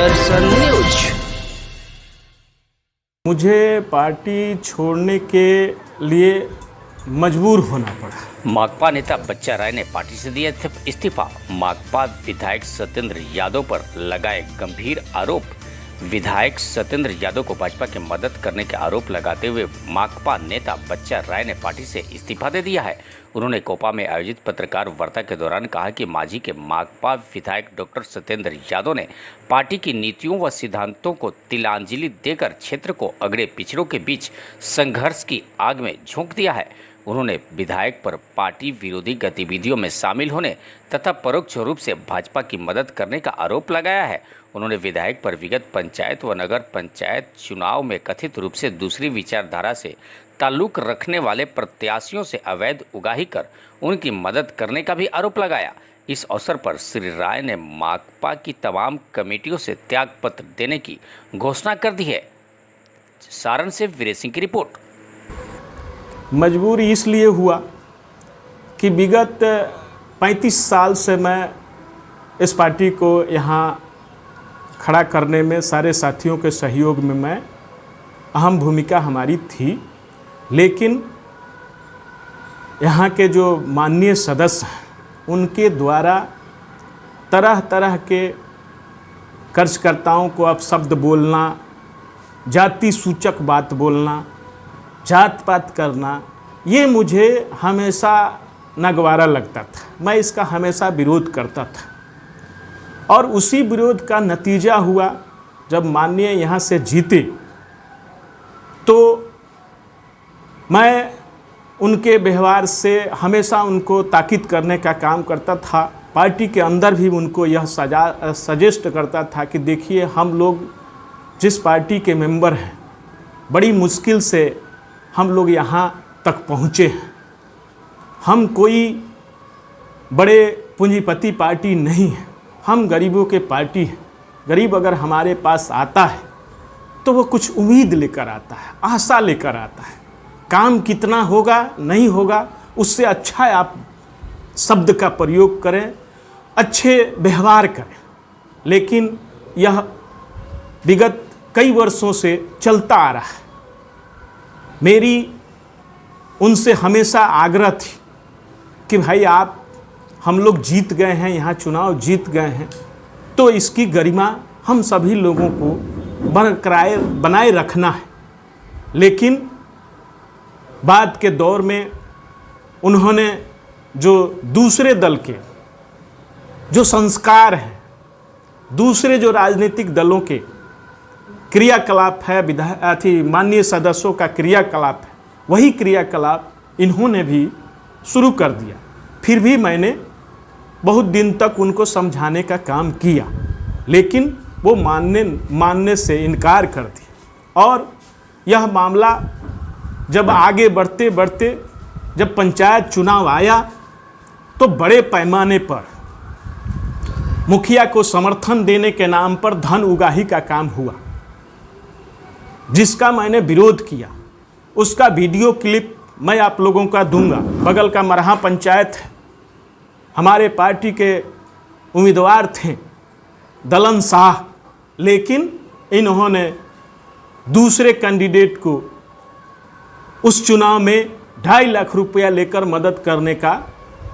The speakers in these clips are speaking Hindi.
दर्शन न्यूज। मुझे पार्टी छोड़ने के लिए मजबूर होना पड़ा। माकपा नेता बच्चा राय ने पार्टी से दिया इस्तीफा। माकपा विधायक सत्येंद्र यादव पर लगाए गंभीर आरोप। विधायक सत्येंद्र यादव को भाजपा की मदद करने के आरोप लगाते हुए माकपा नेता बच्चा राय ने पार्टी से इस्तीफा दे दिया है। उन्होंने कोपा में आयोजित पत्रकार वार्ता के दौरान कहा कि मांझी के माकपा विधायक डॉक्टर सत्येंद्र यादव ने पार्टी की नीतियों व सिद्धांतों को तिलांजलि देकर क्षेत्र को अगड़े पिछड़ों के बीच संघर्ष की आग में झोंक दिया है। उन्होंने विधायक पर पार्टी विरोधी गतिविधियों में शामिल होने तथा परोक्ष रूप से भाजपा की मदद करने का आरोप लगाया है। उन्होंने विधायक पर विगत पंचायत व नगर पंचायत चुनाव में कथित रूप से दूसरी विचारधारा से ताल्लुक रखने वाले प्रत्याशियों से अवैध उगाही कर उनकी मदद करने का भी आरोप लगाया। इस अवसर पर श्री राय ने माकपा की तमाम कमेटियों से त्यागपत्र देने की घोषणा कर दी है। सारण से वीरेश सिंह की रिपोर्ट। मजबूर इसलिए हुआ कि विगत 35 साल से मैं इस पार्टी को यहाँ खड़ा करने में सारे साथियों के सहयोग में मैं अहम भूमिका हमारी थी, लेकिन यहाँ के जो माननीय सदस्य हैं उनके द्वारा तरह तरह के कार्यकर्ताओं को अपशब्द बोलना, जाति सूचक बात बोलना, जात पात करना, ये मुझे हमेशा नागवारा लगता था। मैं इसका हमेशा विरोध करता था और उसी विरोध का नतीजा हुआ जब माननीय यहाँ से जीते तो मैं उनके व्यवहार से हमेशा उनको ताकीद करने का काम करता था। पार्टी के अंदर भी उनको यह सजेस्ट करता था कि देखिए, हम लोग जिस पार्टी के मेंबर हैं, बड़ी मुश्किल से हम लोग यहाँ तक पहुँचे हैं। हम कोई बड़े पूंजीपति पार्टी नहीं है, हम गरीबों के पार्टी हैं। गरीब अगर हमारे पास आता है तो वो कुछ उम्मीद लेकर आता है, आशा लेकर आता है। काम कितना होगा नहीं होगा उससे अच्छा है आप शब्द का प्रयोग करें, अच्छे व्यवहार करें। लेकिन यह विगत कई वर्षों से चलता आ रहा है। मेरी उनसे हमेशा आग्रह थी कि भाई आप, हम लोग जीत गए हैं, यहाँ चुनाव जीत गए हैं, तो इसकी गरिमा हम सभी लोगों को बनाए रखना है। लेकिन बाद के दौर में उन्होंने जो दूसरे दल के जो संस्कार हैं, दूसरे जो राजनीतिक दलों के क्रियाकलाप है, माननीय सदस्यों का क्रियाकलाप है, वही क्रियाकलाप इन्होंने भी शुरू कर दिया। फिर भी मैंने बहुत दिन तक उनको समझाने का काम किया, लेकिन वो मानने से इनकार कर दिया। और यह मामला जब आगे बढ़ते बढ़ते जब पंचायत चुनाव आया तो बड़े पैमाने पर मुखिया को समर्थन देने के नाम पर धन उगाही का काम हुआ, जिसका मैंने विरोध किया। उसका वीडियो क्लिप मैं आप लोगों का दूंगा। बगल का मरहा पंचायत है, हमारे पार्टी के उम्मीदवार थे दलन शाह, लेकिन इन्होंने दूसरे कैंडिडेट को उस चुनाव में 2.5 लाख रुपया लेकर मदद करने का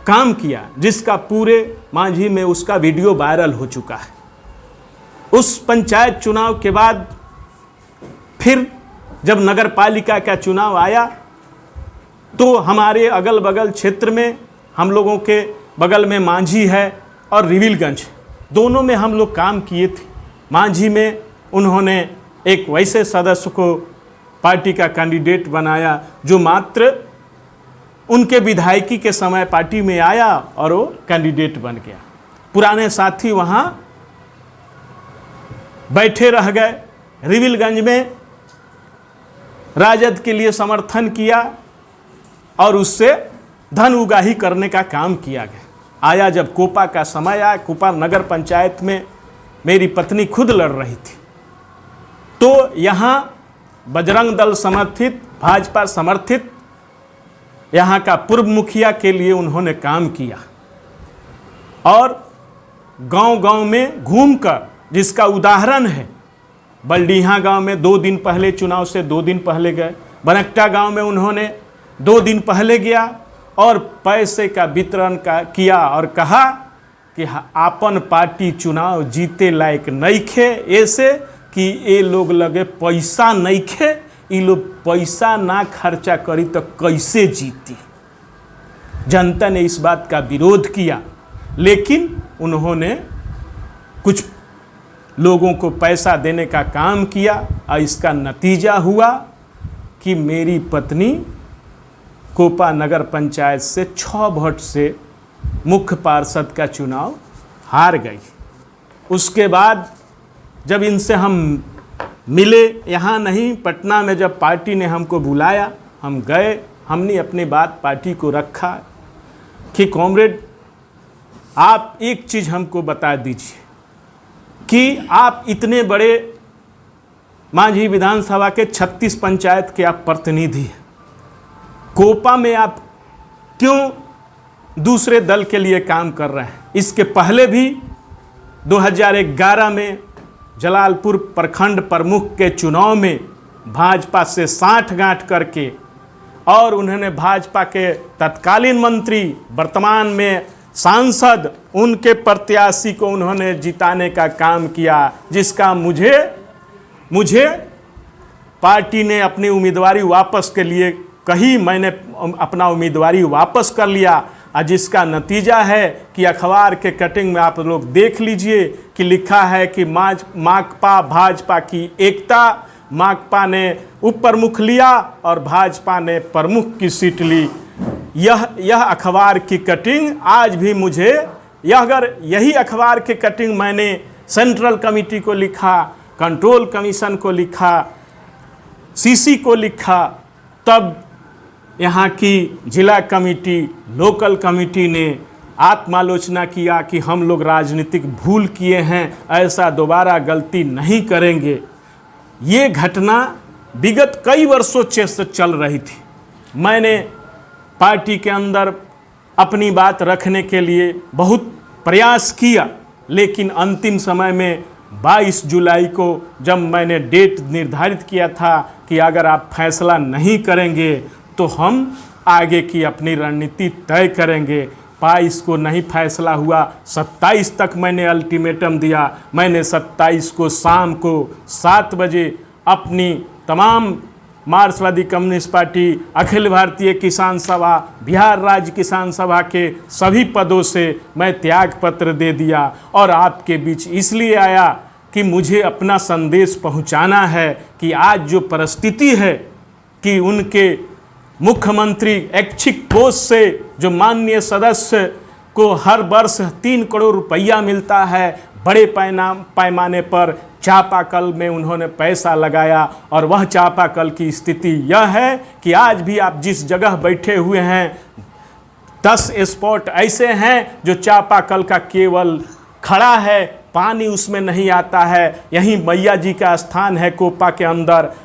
काम किया, जिसका पूरे मांझी में उसका वीडियो वायरल हो चुका है। उस पंचायत चुनाव के बाद फिर जब नगर पालिका का चुनाव आया तो हमारे अगल बगल क्षेत्र में, हम लोगों के बगल में मांझी है और रिविलगंज, दोनों में हम लोग काम किए थे। मांझी में उन्होंने एक वैसे सदस्य को पार्टी का कैंडिडेट बनाया जो मात्र उनके विधायकी के समय पार्टी में आया और वो कैंडिडेट बन गया। पुराने साथी वहाँ बैठे रह गए। रिविलगंज में राजद के लिए समर्थन किया और उससे धन उगाही करने का काम किया गया। आया जब कोपा का समय आया, कोपा नगर पंचायत में मेरी पत्नी खुद लड़ रही थी, तो यहाँ बजरंग दल समर्थित, भाजपा समर्थित यहाँ का पूर्व मुखिया के लिए उन्होंने काम किया और गांव-गांव में घूमकर जिसका उदाहरण है बलडीहा गांव में 2 दिन पहले, चुनाव से 2 दिन पहले गए। बनकटा गांव में उन्होंने 2 दिन पहले गया और पैसे का वितरण किया और कहा कि आपन पार्टी चुनाव जीते लायक नइखे, ऐसे कि ये लोग लगे पैसा नइखे, ये लोग पैसा ना खर्चा करी तो कैसे जीती। जनता ने इस बात का विरोध किया, लेकिन उन्होंने कुछ लोगों को पैसा देने का काम किया और इसका नतीजा हुआ कि मेरी पत्नी कोपा नगर पंचायत से 6 वोट से मुख्य पार्षद का चुनाव हार गई। उसके बाद जब इनसे हम मिले, यहाँ नहीं पटना में, जब पार्टी ने हमको बुलाया, हम गए, हमने अपनी बात पार्टी को रखा कि कॉमरेड आप एक चीज़ हमको बता दीजिए कि आप इतने बड़े मांझी विधानसभा के 36 पंचायत के आप प्रतिनिधि हैं, कोपा में आप क्यों दूसरे दल के लिए काम कर रहे हैं? इसके पहले भी 2011 में जलालपुर प्रखंड प्रमुख के चुनाव में भाजपा से साठगांठ करके और उन्होंने भाजपा के तत्कालीन मंत्री, वर्तमान में सांसद, उनके प्रत्याशी को उन्होंने जिताने का काम किया, जिसका मुझे पार्टी ने अपनी उम्मीदवारी वापस के लिए कही, मैंने अपना उम्मीदवारी वापस कर लिया, और जिसका नतीजा है कि अखबार के कटिंग में आप लोग देख लीजिए कि लिखा है कि माकपा भाजपा की एकता, माकपा ने उप प्रमुख लिया और भाजपा ने प्रमुख की सीट ली। यह अखबार की कटिंग आज भी मुझे, अगर यही अखबार की कटिंग मैंने सेंट्रल कमेटी को लिखा, कंट्रोल कमीशन को लिखा, सीसी को लिखा, तब यहाँ की जिला कमेटी, लोकल कमेटी ने आत्मालोचना किया कि हम लोग राजनीतिक भूल किए हैं, ऐसा दोबारा गलती नहीं करेंगे। ये घटना विगत कई वर्षों से चल रही थी। मैंने पार्टी के अंदर अपनी बात रखने के लिए बहुत प्रयास किया, लेकिन अंतिम समय में 22 जुलाई को जब मैंने डेट निर्धारित किया था कि अगर आप फैसला नहीं करेंगे तो हम आगे की अपनी रणनीति तय करेंगे, 22 को नहीं फैसला हुआ, 27 तक मैंने अल्टीमेटम दिया। मैंने 27 को शाम को 7 बजे अपनी तमाम मार्क्सवादी कम्युनिस्ट पार्टी, अखिल भारतीय किसान सभा, बिहार राज्य किसान सभा के सभी पदों से मैं त्याग पत्र दे दिया और आपके बीच इसलिए आया कि मुझे अपना संदेश पहुंचाना है कि आज जो परिस्थिति है कि उनके मुख्यमंत्री ऐच्छिक कोष से जो माननीय सदस्य को हर वर्ष 3 करोड़ रुपया मिलता है, बड़े पैमाने पर चापाकल में उन्होंने पैसा लगाया और वह चापाकल की स्थिति यह है कि आज भी आप जिस जगह बैठे हुए हैं 10 स्पॉट ऐसे हैं जो चापाकल का केवल खड़ा है, पानी उसमें नहीं आता है। यहीं मैया जी का स्थान है कोपा के अंदर।